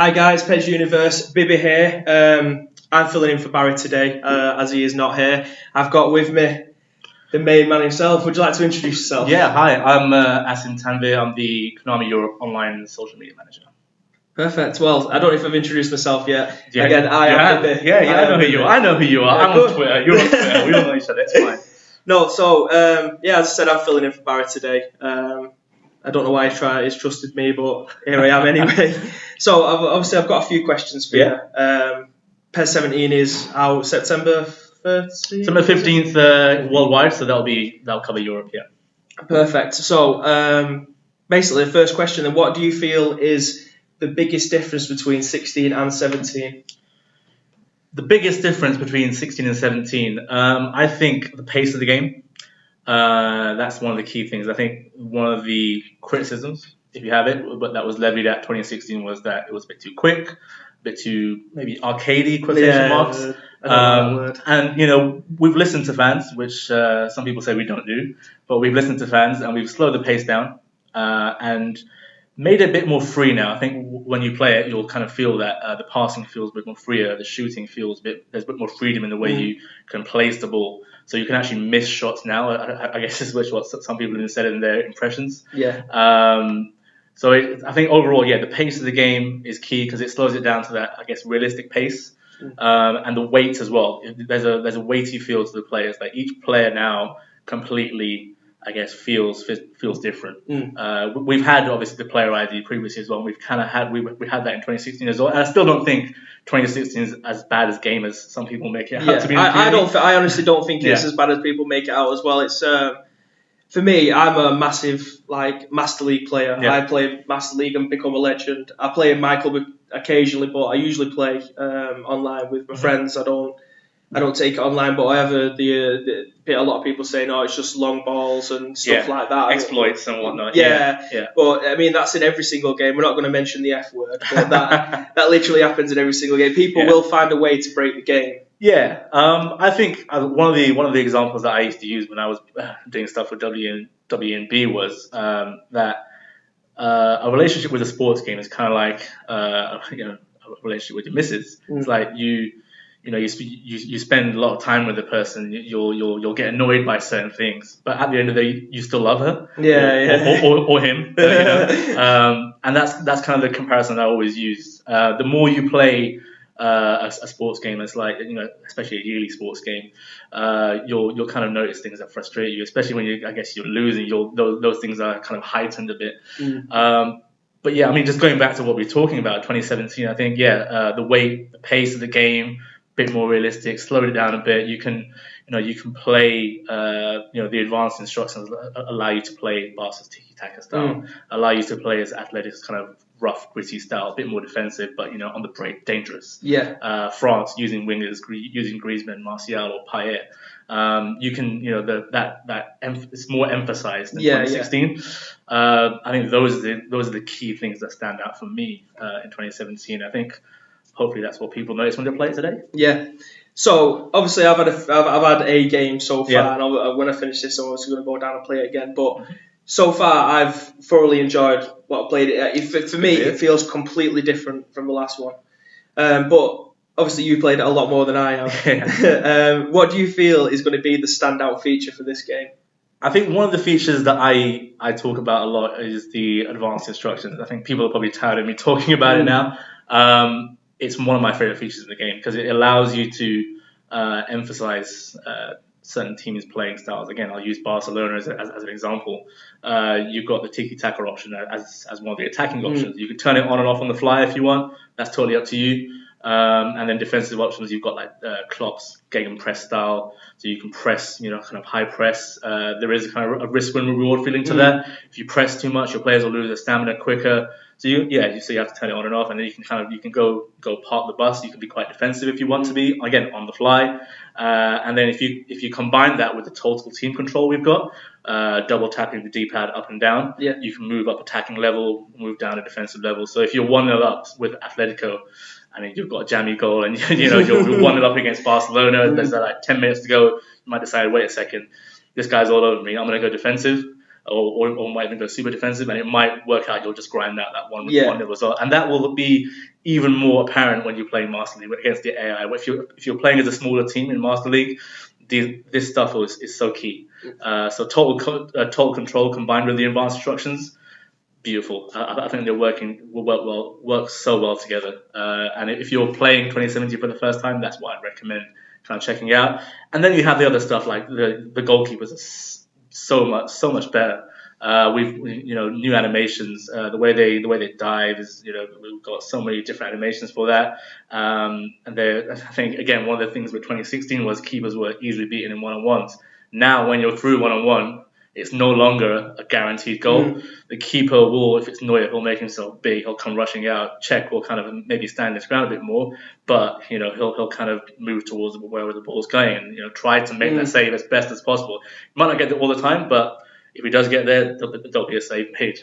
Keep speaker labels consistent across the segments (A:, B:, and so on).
A: Hi guys, Pej Universe, Bibby here. I'm filling in for Barry today, as he is not here. I've got with me the main man himself. Would you like to introduce yourself?
B: Yeah, hi, I'm Asim Tanvir. I'm the Konami Europe online social media manager.
A: Perfect. Well, I don't know if I've introduced myself yet.
B: Yeah,
A: Again, I am Bibby.
B: Yeah, I know who you are. I know who you are. I'm
A: good.
B: on Twitter. You're on Twitter. We all know each other. It's fine.
A: No, so as I said, I'm filling in for Barry today. I don't know why he's trusted me, but here I am anyway. So I've got a few questions for you. PES 17 is out September 13th?
B: September 15th worldwide, so that'll cover Europe. Yeah.
A: Perfect. So basically, the first question: then, what do you feel is the biggest difference between 16 and 17?
B: The biggest difference between 16 and 17, I think the pace of the game. That's one of the key things. I think one of the criticisms, if you have it, but that was levied at 2016 was that it was a bit too quick, a bit too maybe arcadey quotation marks.
A: I don't know that word.
B: And we've listened to fans, which some people say we don't do, but we've listened to fans and we've slowed the pace down and made it a bit more free now. I think when you play it, you'll kind of feel that the passing feels a bit more freer, the shooting feels there's a bit more freedom in the way you can place the ball. So you can actually miss shots now. I guess this is what some people have said in their impressions.
A: Yeah.
B: I think overall, the pace of the game is key because it slows it down to that, I guess, realistic pace. And the weight as well. There's a weighty feel to the players. Like each player now completely, I guess, feels different. We've had obviously the player ID previously as well. We've kind of had we had that in 2016 as well. And I still don't think 2016 is as bad as game as some people make it out to be.
A: I honestly don't think it's as bad as people make it out as well. It's for me, I'm a massive Master League player.
B: Yeah.
A: I play Master League and become a legend. I play in my club occasionally, but I usually play online with my friends. I don't take it online, but I have a lot of people saying, "Oh, it's just long balls and stuff like that."
B: Exploits and whatnot.
A: Yeah. But I mean, that's in every single game. We're not going to mention the F word, but that literally happens in every single game. People will find a way to break the game.
B: Yeah, I think one of the examples that I used to use when I was doing stuff with WNB was that a relationship with a sports game is kind of like a relationship with your missus. It's like you spend a lot of time with the person. You'll get annoyed by certain things, but at the end of the day, you still love her. Or him. And that's kind of the comparison I always use. The more you play a sports game, it's like especially a yearly sports game, you'll kind of notice things that frustrate you, especially when you're losing. Those things are kind of heightened a bit. But yeah, I mean, just going back to what we were talking about, 2017, I think the weight, the pace of the game, bit more realistic, slowed it down a bit. You can play the advanced instructions allow you to play Barca's tiki-taka style, allow you to play as Atletico's kind of rough, gritty style, a bit more defensive, but on the break, dangerous. France using wingers, using Griezmann, Martial, or Payet. You can it's more emphasized in 2016. I think those are the key things that stand out for me in 2017. I think hopefully that's what people notice when they play today.
A: Yeah. So obviously I've had a game so far, and when I finish this, I'm obviously going to go down and play it again. But so far, I've thoroughly enjoyed what I played. For me, it feels completely different from the last one. But obviously, you played it a lot more than I have. What do you feel is going to be the standout feature for this game?
B: I think one of the features that I talk about a lot is the advanced instructions. I think people are probably tired of me talking about it now. It's one of my favorite features in the game because it allows you to emphasize certain teams' playing styles. Again, I'll use Barcelona as an example. You've got the tiki-taka option as one of the attacking options. You can turn it on and off on the fly if you want. That's totally up to you. And then defensive options, you've got like Klopp's gegenpress style, so you can press, kind of high press. There is kind of a risk and reward feeling to that. If you press too much, your players will lose their stamina quicker. So you have to turn it on and off, and then you can go park the bus. You can be quite defensive if you want to be, again on the fly. And then if you combine that with the total team control we've got, double tapping the D-pad up and down, you can move up attacking level, move down a defensive level. So if you're 1-0 up with Atletico, I mean, you've got a jammy goal, and you're 1-0 up against Barcelona. There's like 10 minutes to go. You might decide, wait a second, this guy's all over me. I'm going to go defensive. or might even go super defensive, and it might work out you'll just grind out that one nil result, and that will be even more apparent when you're playing Master League against the AI. If you're playing as a smaller team in Master League, this stuff is so key. So total control combined with the advanced instructions, beautiful. I think will work so well together. And if you're playing 2017 for the first time, that's what I'd recommend kind of checking out. And then you have the other stuff like the goalkeepers are so much better. We've new animations. The way they dive is we've got so many different animations for that. And I think again one of the things with 2016 was keepers were easily beaten in one-on-ones. Now when you're through one-on-one, it's no longer a guaranteed goal. The keeper will, if it's Neuer, he'll make himself big. He'll come rushing out. Czech will kind of maybe stand his ground a bit more, but he'll kind of move towards wherever the ball's going and try to make that save as best as possible. He might not get it all the time, but if he does get there, there'll be a save made.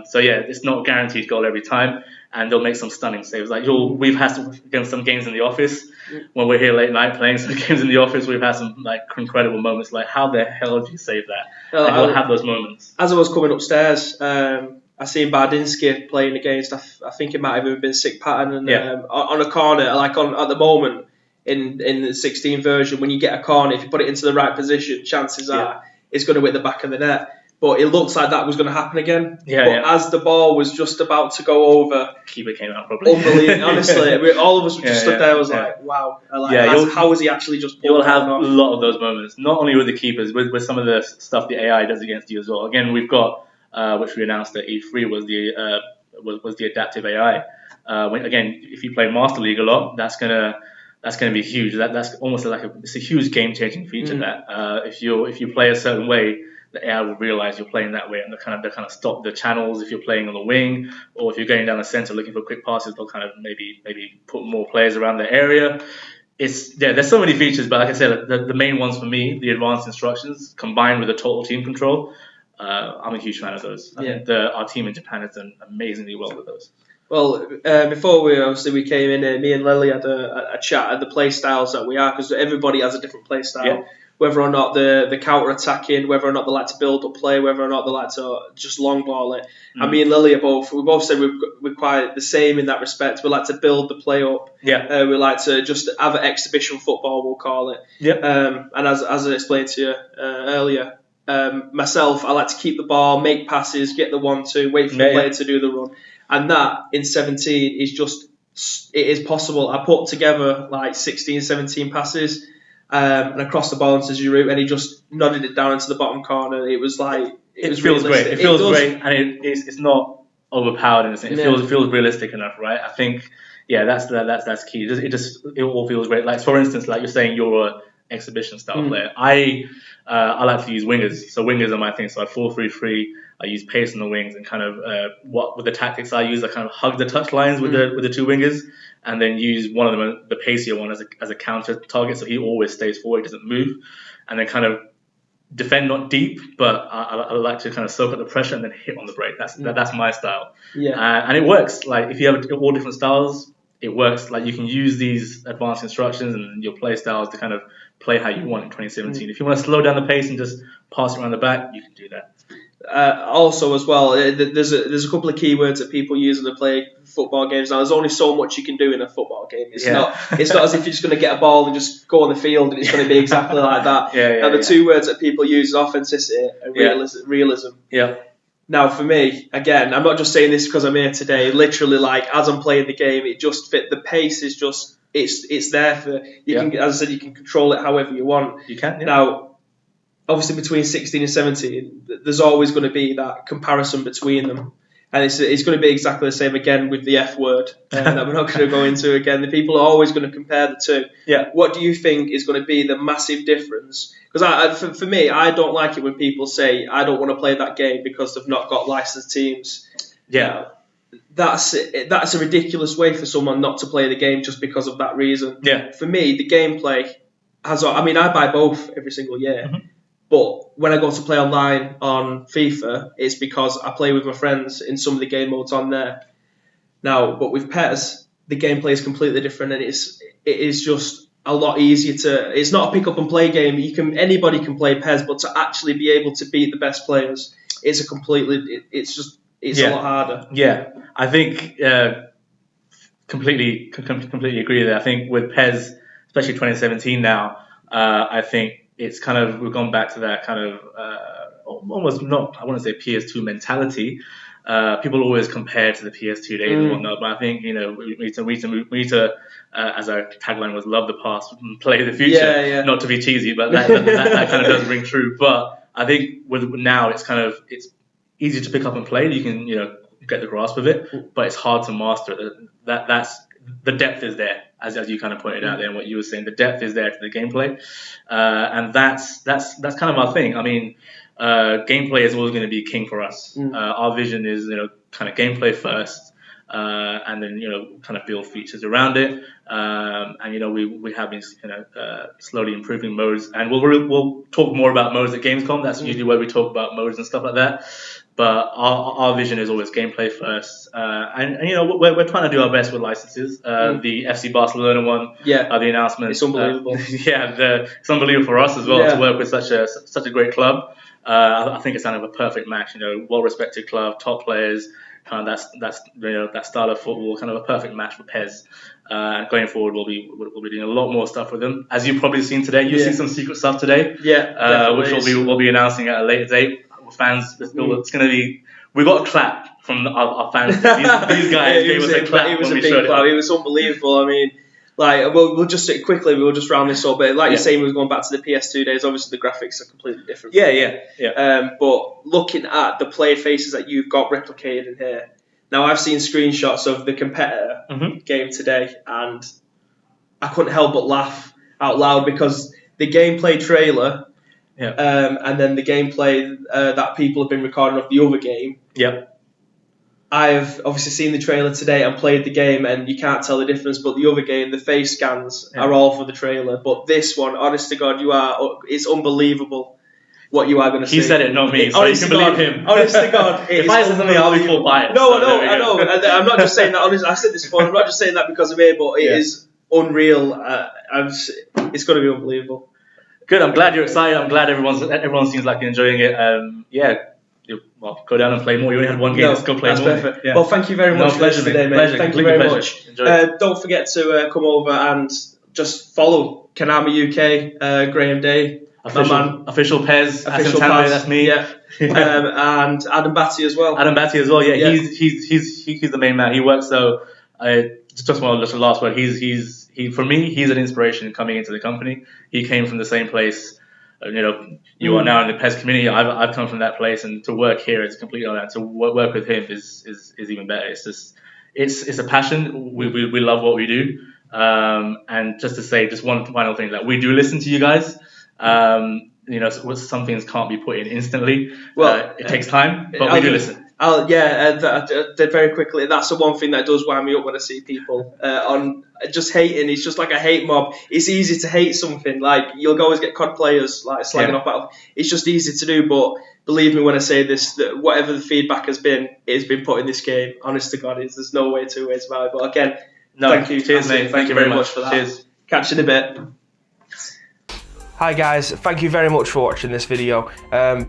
B: So yeah, it's not a guaranteed goal every time, and they'll make some stunning saves. Like we've had some games in the office when we're here late night playing some games in the office. We've had some like incredible moments. Like how the hell did you save that? We'll have those moments.
A: As I was coming upstairs, I seen Bardinsky playing against. I think it might have even been Sick Pattern, and on a corner, like at the moment in the 16 version, when you get a corner, if you put it into the right position, chances are it's going to hit the back of the net. But it looks like that was going to happen again. As the ball was just about to go over,
B: keeper came out probably.
A: Unbelievable. Honestly, all of us were just stood there. I was like, wow. How was he actually just?
B: You'll have a lot of those moments, not only with the keepers, with some of the stuff the AI does against you as well. Again, we've got which we announced at E3 was the adaptive AI. If you play Master League a lot, that's gonna be huge. That's almost like it's a huge game changing feature. That if you play a certain way, the AI will realize you're playing that way, and they'll kind of stop the channels if you're playing on the wing, or if you're going down the center looking for quick passes, they'll kind of maybe put more players around the area. There's so many features, but like I said, the main ones for me, the advanced instructions combined with the total team control, I'm a huge fan of those. I think our team in Japan has done amazingly well with those.
A: Well, before we came in, me and Lily had a chat at the play styles that we are, because everybody has a different play style. Yeah. Whether or not the counter attacking, whether or not they like to build up play, whether or not they like to just long ball it. And me and Lily we both said we're quite the same in that respect. We like to build the play up. Yeah. We like to just have an exhibition football, we'll call it. Yep. And as I explained to you earlier, myself, I like to keep the ball, make passes, get the 1-2, wait for the player to do the run. And that in 17 is it is possible. I put together like 16, 17 passes. And across the balance as you route, and he just nodded it down into the bottom corner. It was like
B: it feels great. It feels great, and it's not overpowered in a sense. It feels realistic enough, right? I think that's key. It all feels great. Like for instance, like you're saying, you're an exhibition style player. I like to use wingers, so wingers are my thing. So I 4-3-3. I use pace on the wings, and kind of with the tactics I use, I kind of hug the touch lines with the two wingers, and then use one of them, the pacier one, as a counter target, so he always stays forward, doesn't move, and then kind of defend not deep, but I like to kind of soak up the pressure and then hit on the break. That's my style. And it works. Like if you have all different styles, it works. Like you can use these advanced instructions and your play styles to kind of play how you want in 2017. If you want to slow down the pace and just pass around the back, you can do that.
A: Also, as well, there's a couple of keywords that people use when they play football games. Now, there's only so much you can do in a football game. It's not as if you're just going to get a ball and just go on the field and it's going to be exactly like that. The two words that people use is authenticity and realism. Yeah. Now, for me, again, I'm not just saying this because I'm here today. Literally, like as I'm playing the game, it just fit. The pace is just it's there for you. Can, as I said, you can control it however you want.
B: You can. Yeah.
A: Now, obviously, between 16 and 17, there's always going to be that comparison between them. And it's going to be exactly the same again with the F word that we're not going to go into again. The people are always going to compare the two. Yeah. What do you think is going to be the massive difference? Because for me, I don't like it when people say, I don't want to play that game because they've not got licensed teams. Yeah. That's a ridiculous way for someone not to play the game just because of that reason. Yeah. For me, the gameplay I buy both every single year. Mm-hmm. But when I go to play online on FIFA, it's because I play with my friends in some of the game modes on there. Now, but with PES, the gameplay is completely different, and it is just a lot easier to. It's not a pick up and play game. Anybody can play PES, but to actually be able to beat the best players it's a completely. It's a lot harder.
B: Yeah, I think completely agree there. I think with PES, especially 2017 now, I think it's kind of we've gone back to that kind of almost not I want to say PS2 mentality. People always compare to the PS2 days and whatnot, but I think we need to as our tagline was, love the past and play the future.
A: Yeah.
B: Not to be cheesy, but that kind of does ring true. But I think with now it's easy to pick up and play. You can get the grasp of it, but it's hard to master it. That's the depth is there, as you kind of pointed out there, and what you were saying. The depth is there to the gameplay, and that's kind of our thing. I mean, gameplay is always going to be king for us. Our vision is kind of gameplay first, and then kind of build features around it. And we have been slowly improving modes, and we'll talk more about modes at Gamescom. That's usually where we talk about modes and stuff like that. But our vision is always gameplay first, and we're trying to do our best with licenses. The FC Barcelona one, the announcement,
A: it's unbelievable.
B: It's unbelievable for us as well to work with such a great club. I think it's kind of a perfect match. Well-respected club, top players, kind of that style of football, kind of a perfect match for PES. And going forward, we'll be doing a lot more stuff with them. As you've probably seen today, you've seen some secret stuff today. Which we'll be announcing at a later date. Fans, it's going to be. We got a clap from our fans. These guys gave us a clap.
A: It was a big clap. It was unbelievable. I mean, we'll just sit quickly. We'll just round this up. But you're saying, we're going back to the PS2 days. Obviously, the graphics are completely different. But looking at the player faces that you've got replicated in here, now I've seen screenshots of the competitor game today, and I couldn't help but laugh out loud because the gameplay trailer. And then the gameplay that people have been recording of the other game. I've obviously seen the trailer today and played the game, and you can't tell the difference. But the other game, the face scans are all for the trailer. But this one, honest to God, it's unbelievable what you are going to see.
B: He said it, not me, so you can believe him.
A: Honest to God.
B: If I said something, I'll be full biased.
A: No, I know. I'm not just saying that. Honestly, I said this before. I'm not just saying that because of me, but it is unreal. It's going to be unbelievable.
B: Good. I'm glad you're excited. I'm glad everyone seems like you're enjoying it. Go down and play more. You only had one game. Let's go play more. That's perfect.
A: Well, thank you very much for this today, mate.
B: Pleasure.
A: Thank you very much. Don't forget to come over and just follow Konami UK, Graham Day,
B: official PES, Asim Tanvir, that's me.
A: And Adam Batty as well.
B: Yeah, he's the main man. He works just one last word. For me, he's an inspiration coming into the company. He came from the same place. You are now in the PES community. I've come from that place, and to work here is completely on that. To work with him is even better. It's a passion. We love what we do. And just to say, just one final thing, that we do listen to you guys. Some things can't be put in instantly. It takes time, but we do listen.
A: Very quickly. That's the one thing that does wind me up when I see people on just hating. It's just like a hate mob. It's easy to hate something. Like, you'll always get COD players slagging off Battle. It's just easy to do. But believe me when I say this, that whatever the feedback has been, it has been put in this game. Honest to God, there's no way two ways about it. But again, thank you.
B: Cheers, mate. Thank you very much
A: for that.
B: Cheers.
A: Catch you in a bit. Hi guys, thank you very much for watching this video.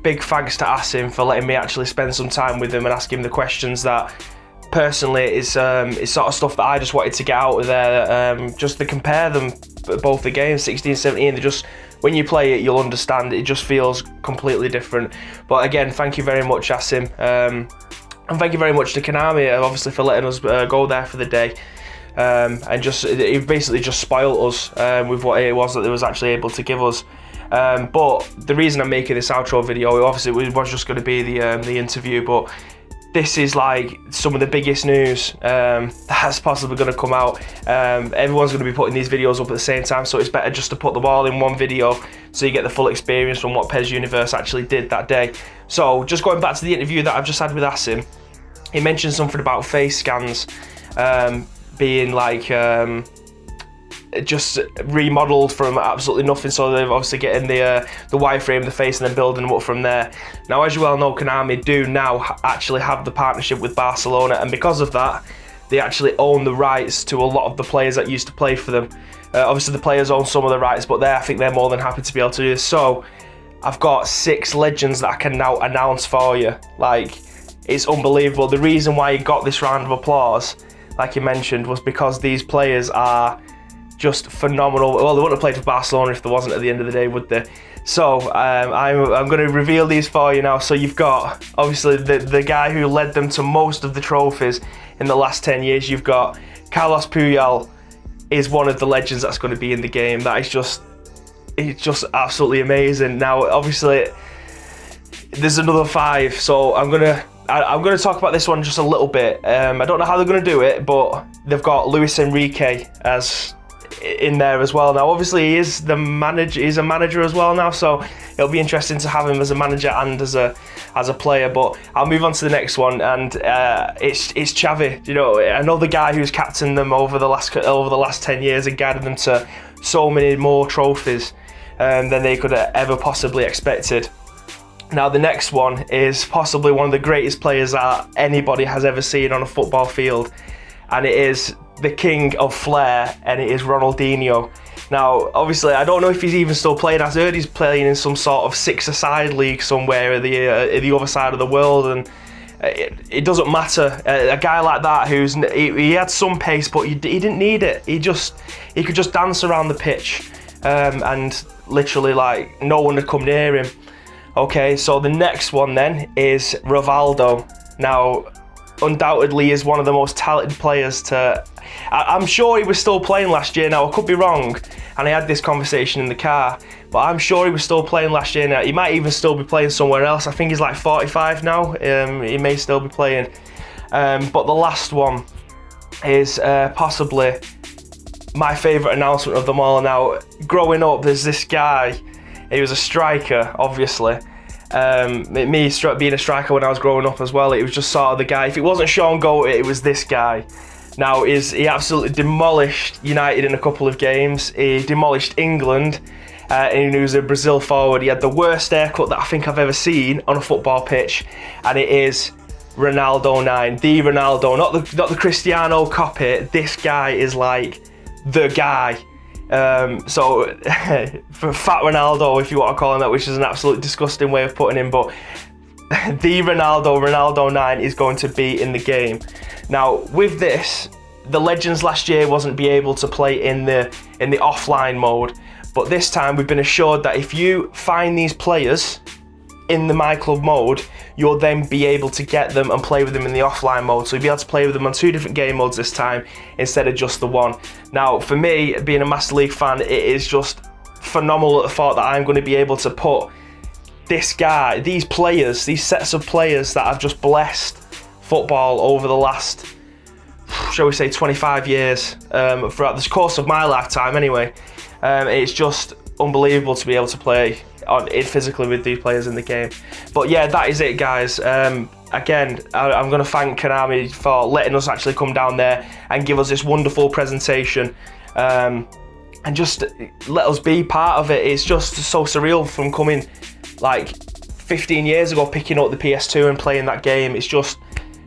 A: Big thanks to Asim for letting me actually spend some time with him and ask him the questions that personally is sort of stuff that I just wanted to get out of there. Just to compare them, both the games, 16 and 17, they just, when you play it, you'll understand it just feels completely different. But again, thank you very much, Asim. And thank you very much to Konami, obviously, for letting us go there for the day. And it basically just spoiled us with what it was that they was actually able to give us. But the reason I'm making this outro video, obviously it was just going to be the interview, but this is like some of the biggest news that's possibly going to come out. Everyone's going to be putting these videos up at the same time, so it's better just to put them all in one video so you get the full experience from what PES Universe actually did that day. So just going back to the interview that I've just had with Asim, he mentioned something about face scans being like just remodeled from absolutely nothing, so they're obviously getting the wireframe, the face, and then building them up from there. Now, as you well know, Konami do now actually have the partnership with Barcelona, and because of that, they actually own the rights to a lot of the players that used to play for them. Obviously, the players own some of the rights, but I think they're more than happy to be able to do this. So,
C: I've got 6 legends that I can now announce for you. Like, it's unbelievable. The reason why you got this round of applause, like you mentioned, was because these players are just phenomenal. Well, they wouldn't have played for Barcelona if there wasn't at the end of the day, would they? So I'm going to reveal these for you now. So you've got, obviously, the guy who led them to most of the trophies in the last 10 years. You've got Carlos Puyol is one of the legends that's going to be in the game. That is just, it's just absolutely amazing. Now, obviously, there's another 5. So I'm going to talk about this one just a little bit. I don't know how they're going to do it, but they've got Luis Enrique as in there as well. Now, obviously, he is the manager. He's a manager as well now, so it'll be interesting to have him as a manager and as a player. But I'll move on to the next one, and it's Xavi. You know, another guy who's captained them over the last 10 years and guided them to so many more trophies than they could have ever possibly expected. Now, the next one is possibly one of the greatest players that anybody has ever seen on a football field, and it is the king of flair, and it is Ronaldinho. Now, obviously, I don't know if he's even still playing. I heard he's playing in some sort of 6-a-side league somewhere at the other side of the world, and it doesn't matter. A guy like that, he had some pace, but he didn't need it. He could just dance around the pitch, and literally, like, no one would come near him. Okay, so the next one then is Rivaldo. Now, undoubtedly is one of the most talented players to... I'm sure he was still playing last year. Now, I could be wrong, and I had this conversation in the car, but I'm sure he was still playing last year. Now, he might even still be playing somewhere else. I think he's like 45 now. He may still be playing. But the last one is possibly my favourite announcement of them all. Now, growing up, there's this guy. He was a striker, obviously. Me being a striker when I was growing up as well, it was just sort of the guy. If it wasn't Sean Goaty, it was this guy. Now, he absolutely demolished United in a couple of games. He demolished England, and he was a Brazil forward. He had the worst haircut that I think I've ever seen on a football pitch, and it is Ronaldo 9, the Ronaldo, not the Cristiano copy. This guy is like the guy. So for Fat Ronaldo, if you want to call him that, which is an absolute disgusting way of putting him, but the Ronaldo 9 is going to be in the game. Now, with this, the Legends last year wasn't be able to play in the offline mode, but this time we've been assured that if you find these players in the My Club mode, you'll then be able to get them and play with them in the offline mode. So you'll be able to play with them on 2 different game modes this time instead of just the one. Now, for me, being a Master League fan, it is just phenomenal at the thought that I'm going to be able to put this guy, these players, these sets of players that have just blessed football over the last, shall we say, 25 years, throughout this course of my lifetime anyway. It's just unbelievable to be able to play physically with these players in the game. But yeah, that is it, guys. Again, I'm going to thank Konami for letting us actually come down there and give us this wonderful presentation, and just let us be part of it. It's just so surreal from coming like 15 years ago, picking up the PS2 and playing that game. It's just,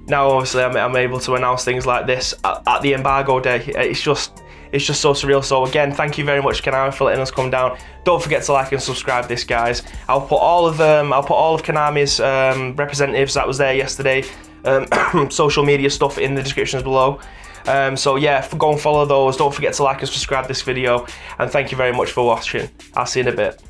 C: now obviously I'm able to announce things like this at the embargo day. It's just so surreal. So again, thank you very much, Konami, for letting us come down. Don't forget to like and subscribe this, guys. I'll put all of Konami's representatives that was there yesterday, social media stuff in the descriptions below. So yeah, go and follow those. Don't forget to like and subscribe this video, and thank you very much for watching. I'll see you in a bit.